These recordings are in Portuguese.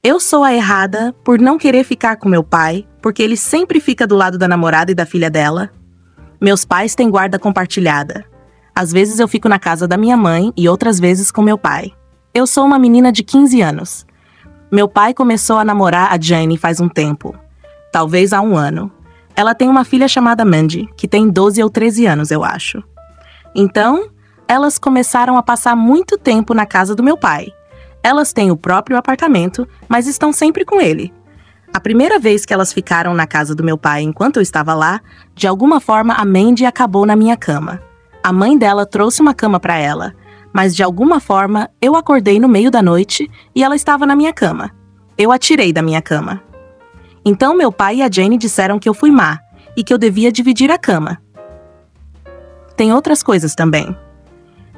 Eu sou a errada por não querer ficar com meu pai, porque ele sempre fica do lado da namorada e da filha dela. Meus pais têm guarda compartilhada. Às vezes eu fico na casa da minha mãe e outras vezes com meu pai. Eu sou uma menina de 15 anos. Meu pai começou a namorar a Jane faz um tempo. Talvez há 1 ano. Ela tem uma filha chamada Mandy, que tem 12 ou 13 anos, eu acho. Então, elas começaram a passar muito tempo na casa do meu pai. Elas têm o próprio apartamento, mas estão sempre com ele. A primeira vez que elas ficaram na casa do meu pai enquanto eu estava lá, de alguma forma a Mandy acabou na minha cama. A mãe dela trouxe uma cama para ela, mas de alguma forma eu acordei no meio da noite e ela estava na minha cama. Eu a tirei da minha cama. Então meu pai e a Jane disseram que eu fui má e que eu devia dividir a cama. Tem outras coisas também.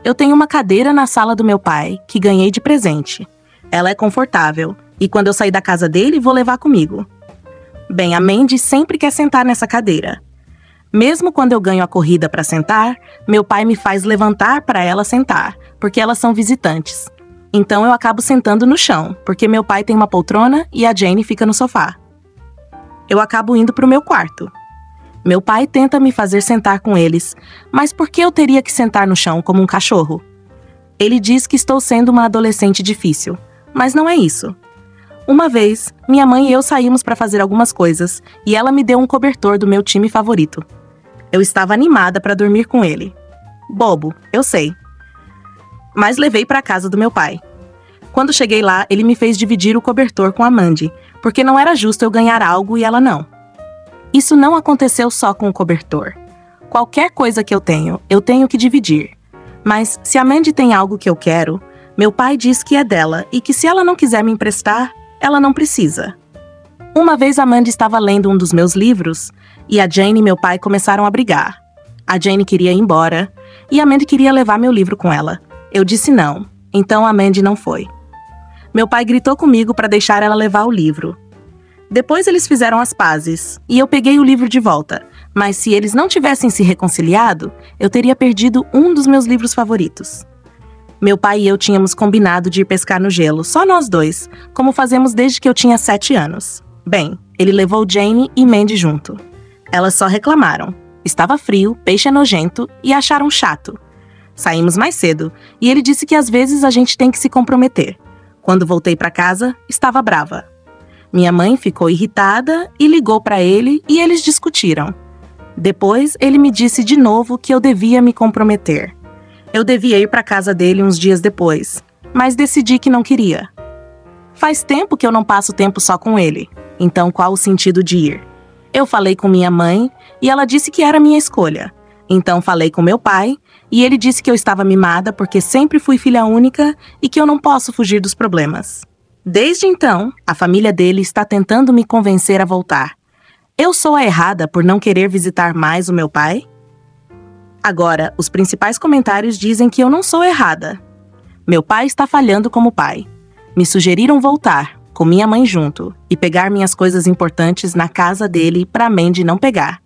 Eu tenho uma cadeira na sala do meu pai que ganhei de presente. Ela é confortável e quando eu sair da casa dele vou levar comigo. Bem, a Mandy sempre quer sentar nessa cadeira. Mesmo quando eu ganho a corrida para sentar, meu pai me faz levantar para ela sentar, porque elas são visitantes. Então eu acabo sentando no chão, porque meu pai tem uma poltrona e a Jane fica no sofá. Eu acabo indo para o meu quarto. Meu pai tenta me fazer sentar com eles, mas por que eu teria que sentar no chão como um cachorro? Ele diz que estou sendo uma adolescente difícil, mas não é isso. Uma vez, minha mãe e eu saímos para fazer algumas coisas e ela me deu um cobertor do meu time favorito. Eu estava animada para dormir com ele. Bobo, eu sei. Mas levei para a casa do meu pai. Quando cheguei lá, ele me fez dividir o cobertor com a Mandy, porque não era justo eu ganhar algo e ela não. Isso não aconteceu só com o cobertor. Qualquer coisa que eu tenho que dividir. Mas se a Mandy tem algo que eu quero, meu pai diz que é dela e que se ela não quiser me emprestar, ela não precisa. Uma vez a Mandy estava lendo um dos meus livros e a Jane e meu pai começaram a brigar. A Jane queria ir embora e a Mandy queria levar meu livro com ela. Eu disse não, então a Mandy não foi. Meu pai gritou comigo para deixar ela levar o livro. Depois eles fizeram as pazes e eu peguei o livro de volta, mas se eles não tivessem se reconciliado, eu teria perdido um dos meus livros favoritos. Meu pai e eu tínhamos combinado de ir pescar no gelo, só nós dois, como fazemos desde que eu tinha 7 anos. Bem, ele levou Jane e Mandy junto. Elas só reclamaram. Estava frio, peixe é nojento e acharam chato. Saímos mais cedo e ele disse que às vezes a gente tem que se comprometer. Quando voltei para casa, estava brava. Minha mãe ficou irritada e ligou para ele e eles discutiram. Depois, ele me disse de novo que eu devia me comprometer. Eu devia ir para a casa dele uns dias depois, mas decidi que não queria. Faz tempo que eu não passo tempo só com ele, então qual o sentido de ir? Eu falei com minha mãe e ela disse que era minha escolha. Então falei com meu pai e ele disse que eu estava mimada porque sempre fui filha única e que eu não posso fugir dos problemas. Desde então, a família dele está tentando me convencer a voltar. Eu sou a errada por não querer visitar mais o meu pai? Agora, os principais comentários dizem que eu não sou errada. Meu pai está falhando como pai. Me sugeriram voltar, com minha mãe junto, e pegar minhas coisas importantes na casa dele para Mandy não pegar.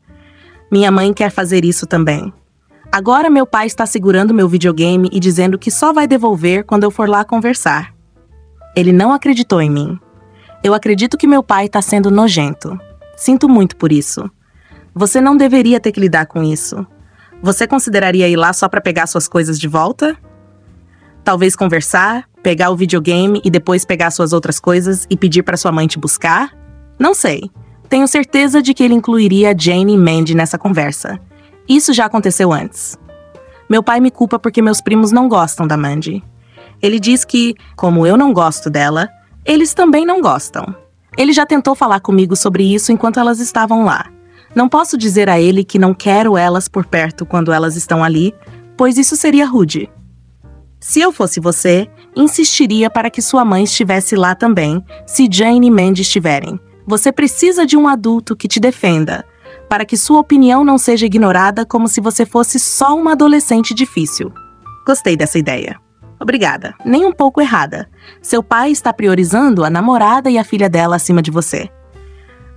Minha mãe quer fazer isso também. Agora meu pai está segurando meu videogame e dizendo que só vai devolver quando eu for lá conversar. Ele não acreditou em mim. Eu acredito que meu pai está sendo nojento. Sinto muito por isso. Você não deveria ter que lidar com isso. Você consideraria ir lá só para pegar suas coisas de volta? Talvez conversar, pegar o videogame e depois pegar suas outras coisas e pedir para sua mãe te buscar? Não sei. Tenho certeza de que ele incluiria Jane e Mandy nessa conversa. Isso já aconteceu antes. Meu pai me culpa porque meus primos não gostam da Mandy. Ele diz que, como eu não gosto dela, eles também não gostam. Ele já tentou falar comigo sobre isso enquanto elas estavam lá. Não posso dizer a ele que não quero elas por perto quando elas estão ali, pois isso seria rude. Se eu fosse você, insistiria para que sua mãe estivesse lá também, se Jane e Mandy estiverem. Você precisa de um adulto que te defenda, para que sua opinião não seja ignorada como se você fosse só uma adolescente difícil. Gostei dessa ideia. Obrigada. Nem um pouco errada. Seu pai está priorizando a namorada e a filha dela acima de você.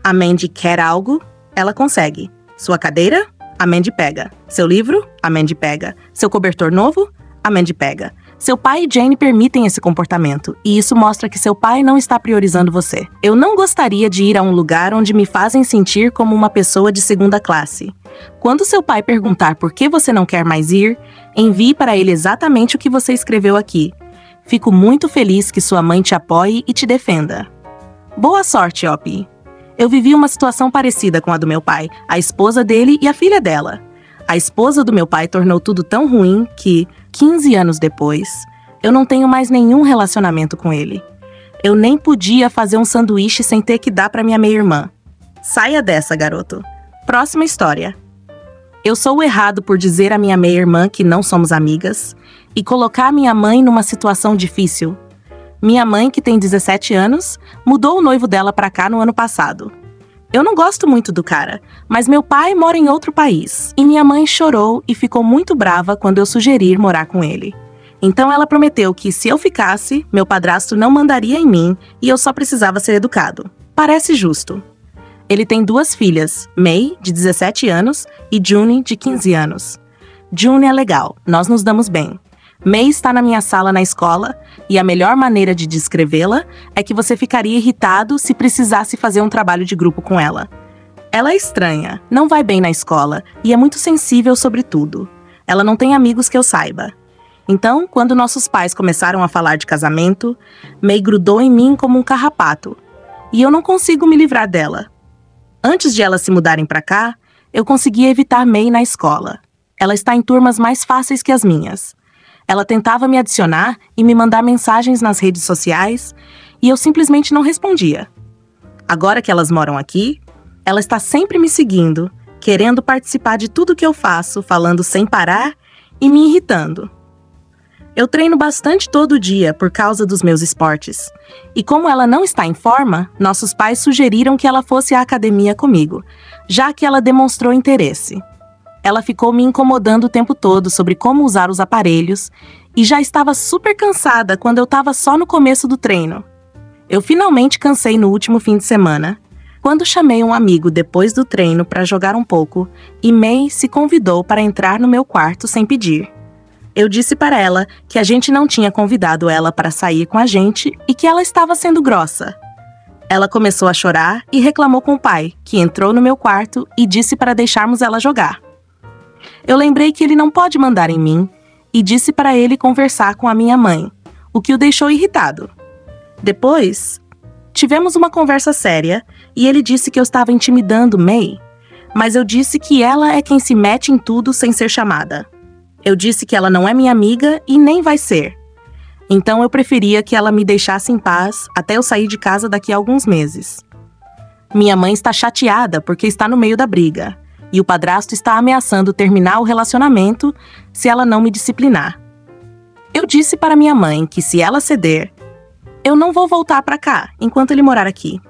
A Mandy quer algo, ela consegue. Sua cadeira, a Mandy pega. Seu livro, a Mandy pega. Seu cobertor novo, a Mandy pega. Seu pai e Jane permitem esse comportamento, e isso mostra que seu pai não está priorizando você. Eu não gostaria de ir a um lugar onde me fazem sentir como uma pessoa de segunda classe. Quando seu pai perguntar por que você não quer mais ir, envie para ele exatamente o que você escreveu aqui. Fico muito feliz que sua mãe te apoie e te defenda. Boa sorte, Opie. Eu vivi uma situação parecida com a do meu pai, a esposa dele e a filha dela. A esposa do meu pai tornou tudo tão ruim que, 15 anos depois, eu não tenho mais nenhum relacionamento com ele. Eu nem podia fazer um sanduíche sem ter que dar para minha meia-irmã. Saia dessa, garoto. Próxima história. Eu sou o errado por dizer à minha meia-irmã que não somos amigas e colocar minha mãe numa situação difícil. Minha mãe, que tem 17 anos, mudou o noivo dela para cá no ano passado. Eu não gosto muito do cara, mas meu pai mora em outro país, e minha mãe chorou e ficou muito brava quando eu sugeri morar com ele. Então ela prometeu que, se eu ficasse, meu padrasto não mandaria em mim e eu só precisava ser educado. Parece justo. Ele tem 2 filhas, May, de 17 anos, e June, de 15 anos. June é legal, nós nos damos bem. May está na minha sala na escola, e a melhor maneira de descrevê-la é que você ficaria irritado se precisasse fazer um trabalho de grupo com ela. Ela é estranha, não vai bem na escola e é muito sensível sobre tudo. Ela não tem amigos que eu saiba. Então, quando nossos pais começaram a falar de casamento, May grudou em mim como um carrapato, e eu não consigo me livrar dela. Antes de elas se mudarem para cá, eu conseguia evitar May na escola. Ela está em turmas mais fáceis que as minhas. Ela tentava me adicionar e me mandar mensagens nas redes sociais, e eu simplesmente não respondia. Agora que elas moram aqui, ela está sempre me seguindo, querendo participar de tudo que eu faço, falando sem parar e me irritando. Eu treino bastante todo dia por causa dos meus esportes, e como ela não está em forma, nossos pais sugeriram que ela fosse à academia comigo, já que ela demonstrou interesse. Ela ficou me incomodando o tempo todo sobre como usar os aparelhos e já estava super cansada quando eu estava só no começo do treino. Eu finalmente cansei no último fim de semana, quando chamei um amigo depois do treino para jogar um pouco e May se convidou para entrar no meu quarto sem pedir. Eu disse para ela que a gente não tinha convidado ela para sair com a gente e que ela estava sendo grossa. Ela começou a chorar e reclamou com o pai, que entrou no meu quarto e disse para deixarmos ela jogar. Eu lembrei que ele não pode mandar em mim e disse para ele conversar com a minha mãe, o que o deixou irritado. Depois, tivemos uma conversa séria e ele disse que eu estava intimidando May, mas eu disse que ela é quem se mete em tudo sem ser chamada. Eu disse que ela não é minha amiga e nem vai ser. Então eu preferia que ela me deixasse em paz até eu sair de casa daqui a alguns meses. Minha mãe está chateada porque está no meio da briga. E o padrasto está ameaçando terminar o relacionamento se ela não me disciplinar. Eu disse para minha mãe que, se ela ceder, eu não vou voltar para cá enquanto ele morar aqui.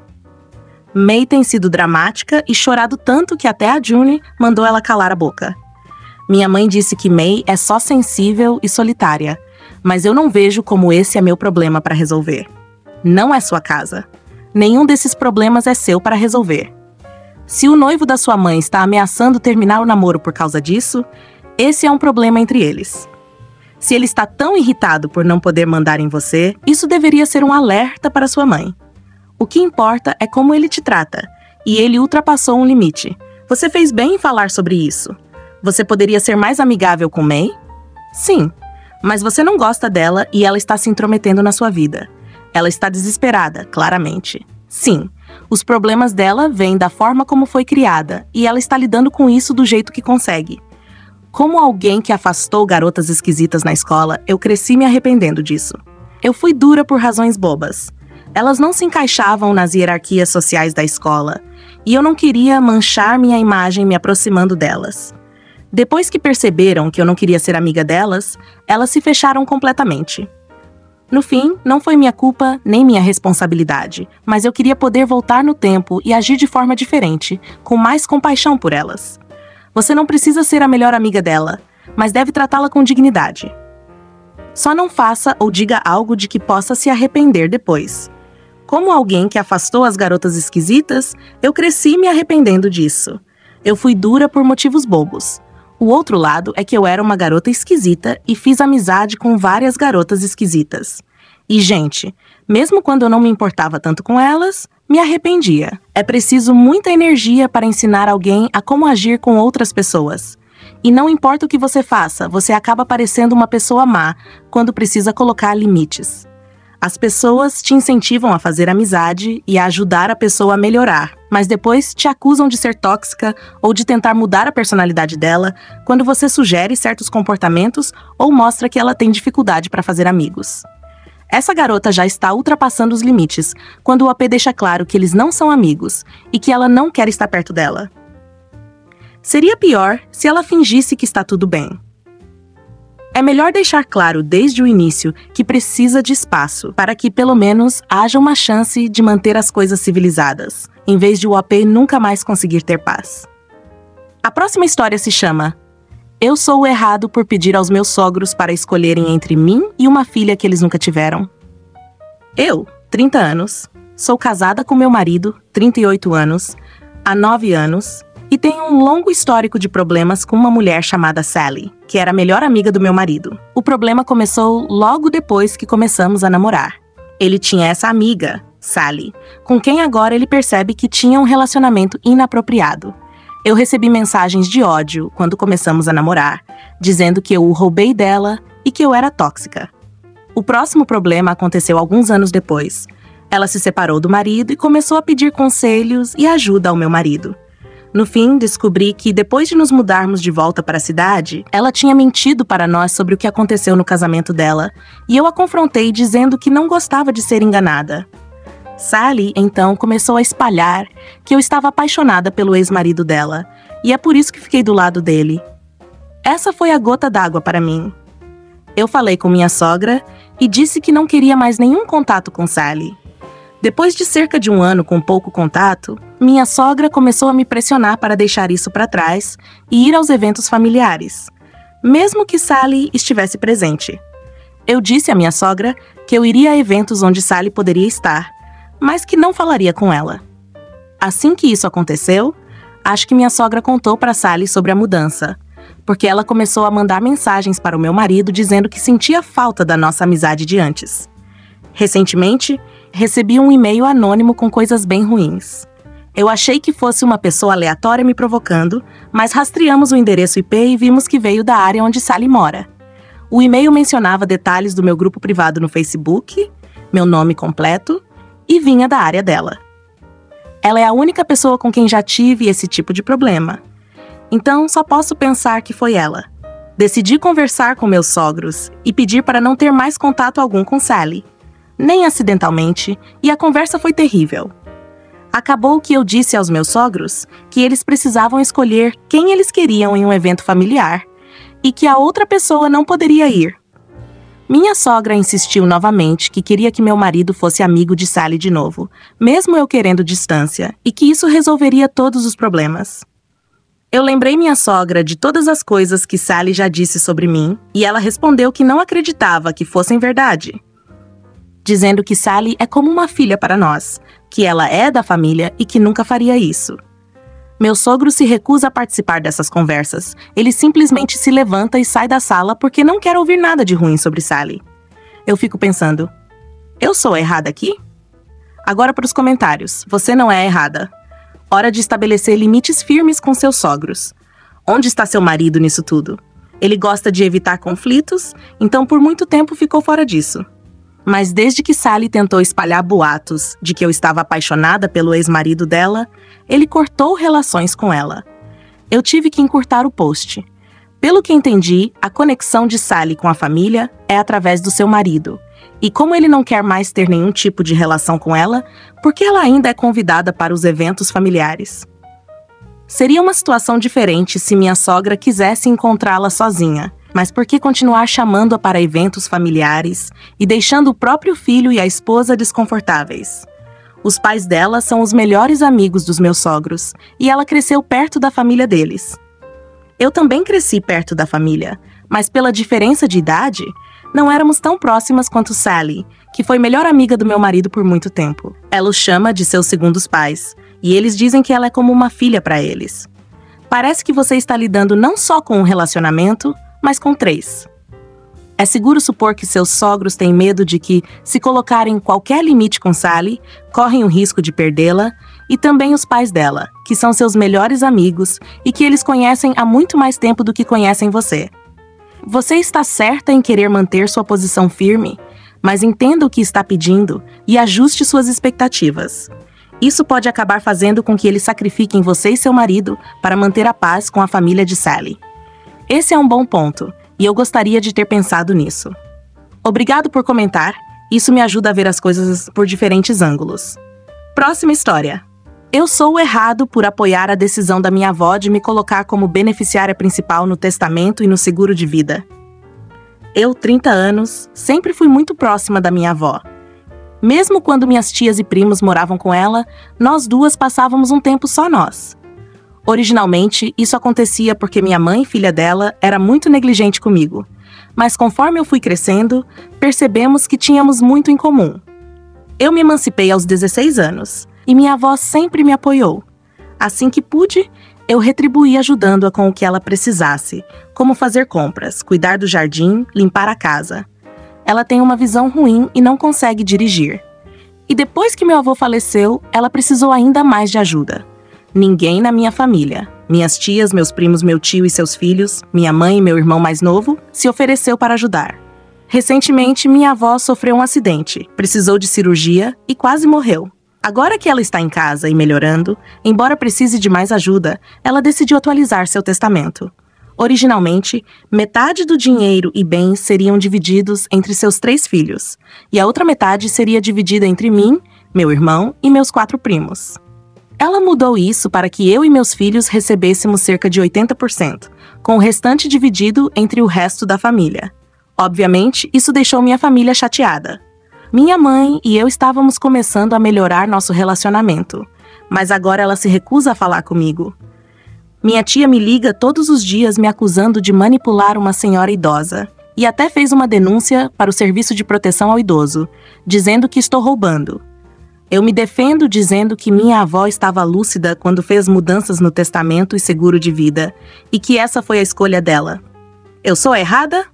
May tem sido dramática e chorado tanto que até a June mandou ela calar a boca. Minha mãe disse que May é só sensível e solitária, mas eu não vejo como esse é meu problema para resolver. Não é sua casa. Nenhum desses problemas é seu para resolver. Se o noivo da sua mãe está ameaçando terminar o namoro por causa disso, esse é um problema entre eles. Se ele está tão irritado por não poder mandar em você, isso deveria ser um alerta para sua mãe. O que importa é como ele te trata, e ele ultrapassou um limite. Você fez bem em falar sobre isso. Você poderia ser mais amigável com May? Sim, mas você não gosta dela e ela está se intrometendo na sua vida. Ela está desesperada, claramente. Sim. Os problemas dela vêm da forma como foi criada, e ela está lidando com isso do jeito que consegue. Como alguém que afastou garotas esquisitas na escola, eu cresci me arrependendo disso. Eu fui dura por razões bobas. Elas não se encaixavam nas hierarquias sociais da escola, e eu não queria manchar minha imagem me aproximando delas. Depois que perceberam que eu não queria ser amiga delas, elas se fecharam completamente. No fim, não foi minha culpa nem minha responsabilidade, mas eu queria poder voltar no tempo e agir de forma diferente, com mais compaixão por elas. Você não precisa ser a melhor amiga dela, mas deve tratá-la com dignidade. Só não faça ou diga algo de que possa se arrepender depois. Como alguém que afastou as garotas esquisitas, eu cresci me arrependendo disso. Eu fui dura por motivos bobos. O outro lado é que eu era uma garota esquisita e fiz amizade com várias garotas esquisitas. E, gente, mesmo quando eu não me importava tanto com elas, me arrependia. É preciso muita energia para ensinar alguém a como agir com outras pessoas. E não importa o que você faça, você acaba parecendo uma pessoa má quando precisa colocar limites. As pessoas te incentivam a fazer amizade e a ajudar a pessoa a melhorar, mas depois te acusam de ser tóxica ou de tentar mudar a personalidade dela quando você sugere certos comportamentos ou mostra que ela tem dificuldade para fazer amigos. Essa garota já está ultrapassando os limites quando o AP deixa claro que eles não são amigos e que ela não quer estar perto dela. Seria pior se ela fingisse que está tudo bem. É melhor deixar claro desde o início que precisa de espaço para que pelo menos haja uma chance de manter as coisas civilizadas, em vez de o AP nunca mais conseguir ter paz. A próxima história se chama Eu Sou o Errado por Pedir aos Meus Sogros para escolherem entre mim e uma filha que eles nunca tiveram. Eu, 30 anos, sou casada com meu marido, 38 anos, há 9 anos, e tenho um longo histórico de problemas com uma mulher chamada Sally, que era a melhor amiga do meu marido. O problema começou logo depois que começamos a namorar. Ele tinha essa amiga, Sally, com quem agora ele percebe que tinha um relacionamento inapropriado. Eu recebi mensagens de ódio quando começamos a namorar, dizendo que eu o roubei dela e que eu era tóxica. O próximo problema aconteceu alguns anos depois. Ela se separou do marido e começou a pedir conselhos e ajuda ao meu marido. No fim, descobri que, depois de nos mudarmos de volta para a cidade, ela tinha mentido para nós sobre o que aconteceu no casamento dela, e eu a confrontei dizendo que não gostava de ser enganada. Sally, então, começou a espalhar que eu estava apaixonada pelo ex-marido dela, e é por isso que fiquei do lado dele. Essa foi a gota d'água para mim. Eu falei com minha sogra e disse que não queria mais nenhum contato com Sally. Depois de cerca de um ano com pouco contato, minha sogra começou a me pressionar para deixar isso para trás e ir aos eventos familiares, mesmo que Sally estivesse presente. Eu disse à minha sogra que eu iria a eventos onde Sally poderia estar, mas que não falaria com ela. Assim que isso aconteceu, acho que minha sogra contou para Sally sobre a mudança, porque ela começou a mandar mensagens para o meu marido dizendo que sentia falta da nossa amizade de antes. Recentemente, recebi um e-mail anônimo com coisas bem ruins. Eu achei que fosse uma pessoa aleatória me provocando, mas rastreamos o endereço IP e vimos que veio da área onde Sally mora. O e-mail mencionava detalhes do meu grupo privado no Facebook, meu nome completo, e vinha da área dela. Ela é a única pessoa com quem já tive esse tipo de problema. Então, só posso pensar que foi ela. Decidi conversar com meus sogros e pedir para não ter mais contato algum com Sally. Nem acidentalmente, e a conversa foi terrível. Acabou que eu disse aos meus sogros que eles precisavam escolher quem eles queriam em um evento familiar e que a outra pessoa não poderia ir. Minha sogra insistiu novamente que queria que meu marido fosse amigo de Sally de novo, mesmo eu querendo distância, e que isso resolveria todos os problemas. Eu lembrei minha sogra de todas as coisas que Sally já disse sobre mim e ela respondeu que não acreditava que fossem verdade, dizendo que Sally é como uma filha para nós, que ela é da família e que nunca faria isso. Meu sogro se recusa a participar dessas conversas. Ele simplesmente se levanta e sai da sala porque não quer ouvir nada de ruim sobre Sally. Eu fico pensando, eu sou a errada aqui? Agora para os comentários, você não é a errada. Hora de estabelecer limites firmes com seus sogros. Onde está seu marido nisso tudo? Ele gosta de evitar conflitos, então por muito tempo ficou fora disso. Mas desde que Sally tentou espalhar boatos de que eu estava apaixonada pelo ex-marido dela, ele cortou relações com ela. Eu tive que encurtar o post. Pelo que entendi, a conexão de Sally com a família é através do seu marido. E como ele não quer mais ter nenhum tipo de relação com ela, por que ela ainda é convidada para os eventos familiares? Seria uma situação diferente se minha sogra quisesse encontrá-la sozinha. Mas por que continuar chamando-a para eventos familiares e deixando o próprio filho e a esposa desconfortáveis? Os pais dela são os melhores amigos dos meus sogros e ela cresceu perto da família deles. Eu também cresci perto da família, mas pela diferença de idade, não éramos tão próximas quanto Sally, que foi melhor amiga do meu marido por muito tempo. Ela os chama de seus segundos pais e eles dizem que ela é como uma filha para eles. Parece que você está lidando não só com um relacionamento, mas com 3. É seguro supor que seus sogros têm medo de que, se colocarem qualquer limite com Sally, correm o risco de perdê-la, e também os pais dela, que são seus melhores amigos e que eles conhecem há muito mais tempo do que conhecem você. Você está certa em querer manter sua posição firme, mas entenda o que está pedindo e ajuste suas expectativas. Isso pode acabar fazendo com que eles sacrifiquem você e seu marido para manter a paz com a família de Sally. Esse é um bom ponto, e eu gostaria de ter pensado nisso. Obrigado por comentar, isso me ajuda a ver as coisas por diferentes ângulos. Próxima história. Eu sou o errado por apoiar a decisão da minha avó de me colocar como beneficiária principal no testamento e no seguro de vida. Eu, 30 anos, sempre fui muito próxima da minha avó. Mesmo quando minhas tias e primos moravam com ela, nós duas passávamos um tempo só nós. Originalmente, isso acontecia porque minha mãe, filha dela, era muito negligente comigo. Mas conforme eu fui crescendo, percebemos que tínhamos muito em comum. Eu me emancipei aos 16 anos, e minha avó sempre me apoiou. Assim que pude, eu retribuí ajudando-a com o que ela precisasse, como fazer compras, cuidar do jardim, limpar a casa. Ela tem uma visão ruim e não consegue dirigir. E depois que meu avô faleceu, ela precisou ainda mais de ajuda. Ninguém na minha família, minhas tias, meus primos, meu tio e seus filhos, minha mãe e meu irmão mais novo, se ofereceu para ajudar. Recentemente, minha avó sofreu um acidente, precisou de cirurgia e quase morreu. Agora que ela está em casa e melhorando, embora precise de mais ajuda, ela decidiu atualizar seu testamento. Originalmente, metade do dinheiro e bens seriam divididos entre seus 3 filhos, e a outra metade seria dividida entre mim, meu irmão e meus 4 primos. Ela mudou isso para que eu e meus filhos recebêssemos cerca de 80%, com o restante dividido entre o resto da família. Obviamente, isso deixou minha família chateada. Minha mãe e eu estávamos começando a melhorar nosso relacionamento, mas agora ela se recusa a falar comigo. Minha tia me liga todos os dias me acusando de manipular uma senhora idosa e até fez uma denúncia para o Serviço de Proteção ao Idoso, dizendo que estou roubando. Eu me defendo dizendo que minha avó estava lúcida quando fez mudanças no testamento e seguro de vida, e que essa foi a escolha dela. Eu sou errada?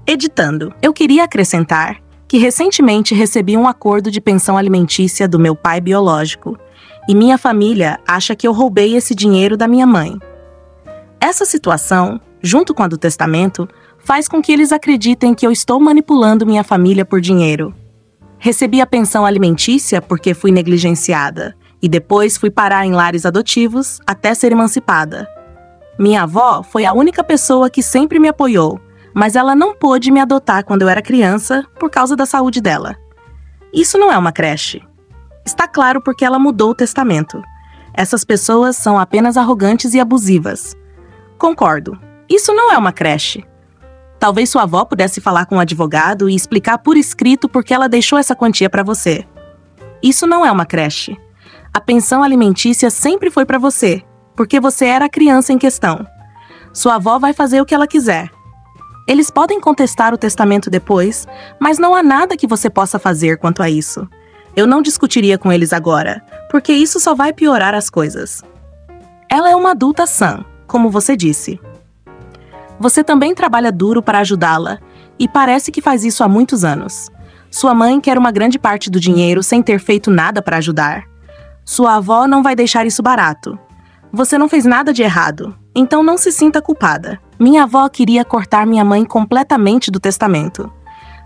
Editando. Eu queria acrescentar que recentemente recebi um acordo de pensão alimentícia do meu pai biológico, e minha família acha que eu roubei esse dinheiro da minha mãe. Essa situação, junto com a do testamento, faz com que eles acreditem que eu estou manipulando minha família por dinheiro. Recebi a pensão alimentícia porque fui negligenciada, e depois fui parar em lares adotivos até ser emancipada. Minha avó foi a única pessoa que sempre me apoiou, mas ela não pôde me adotar quando eu era criança por causa da saúde dela. Isso não é uma creche. Está claro porque ela mudou o testamento. Essas pessoas são apenas arrogantes e abusivas. Concordo. Isso não é uma creche. Talvez sua avó pudesse falar com um advogado e explicar por escrito por que ela deixou essa quantia para você. Isso não é uma creche. A pensão alimentícia sempre foi para você, porque você era a criança em questão. Sua avó vai fazer o que ela quiser. Eles podem contestar o testamento depois, mas não há nada que você possa fazer quanto a isso. Eu não discutiria com eles agora, porque isso só vai piorar as coisas. Ela é uma adulta sã, como você disse. Você também trabalha duro para ajudá-la, e parece que faz isso há muitos anos. Sua mãe quer uma grande parte do dinheiro sem ter feito nada para ajudar. Sua avó não vai deixar isso barato. Você não fez nada de errado, então não se sinta culpada. Minha avó queria cortar minha mãe completamente do testamento,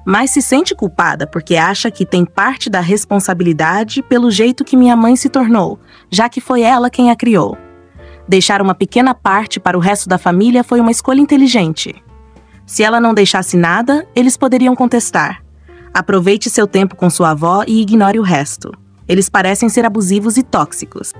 mas se sente culpada porque acha que tem parte da responsabilidade pelo jeito que minha mãe se tornou, já que foi ela quem a criou. Deixar uma pequena parte para o resto da família foi uma escolha inteligente. Se ela não deixasse nada, eles poderiam contestar. Aproveite seu tempo com sua avó e ignore o resto. Eles parecem ser abusivos e tóxicos.